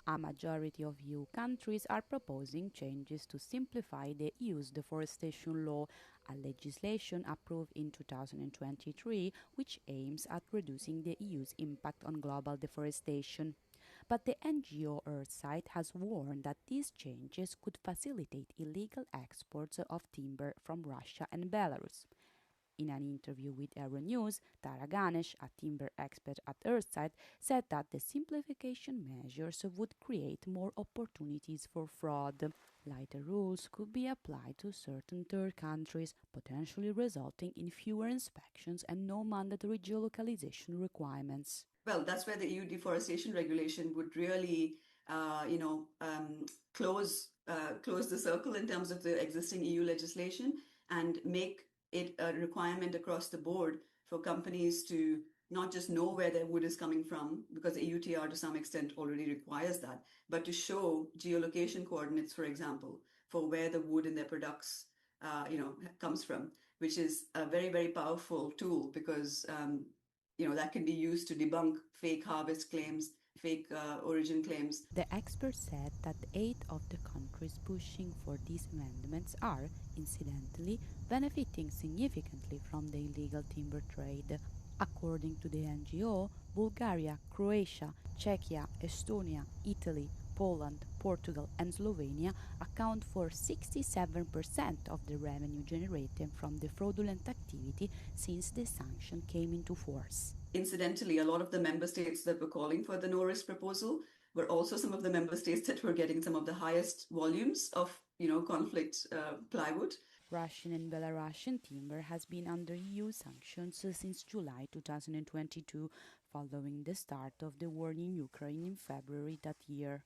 A majority of EU countries are proposing changes to simplify the EU's deforestation law, a legislation approved in 2023 which aims at reducing the EU's impact on global deforestation. But the NGO Earthsight has warned that these changes could facilitate illegal exports of timber from Russia and Belarus. In an interview with Euronews, Tara Ganesh, a timber expert at Earthsight, said that the simplification measures would create more opportunities for fraud. Lighter rules could be applied to certain third countries, potentially resulting in fewer inspections and no mandatory geolocalization requirements. Well, that's where the EU deforestation regulation would really, close the circle in terms of the existing EU legislation and make it a requirement across the board for companies to not just know where their wood is coming from, because the EUTR to some extent already requires that, but to show geolocation coordinates, for example, for where the wood in their products, comes from, which is a very, very powerful tool because that can be used to debunk fake harvest claims, fake origin claims. The expert said that 8 of the countries pushing for these amendments are, incidentally, benefiting significantly from the illegal timber trade. According to the NGO, Bulgaria, Croatia, Czechia, Estonia, Italy, Poland, Portugal, and Slovenia account for 67% of the revenue generated from the fraudulent activity since the sanction came into force. Incidentally, a lot of the member states that were calling for the no-risk proposal were also some of the member states that were getting some of the highest volumes of, conflict plywood. Russian and Belarusian timber has been under EU sanctions since July 2022, following the start of the war in Ukraine in February that year.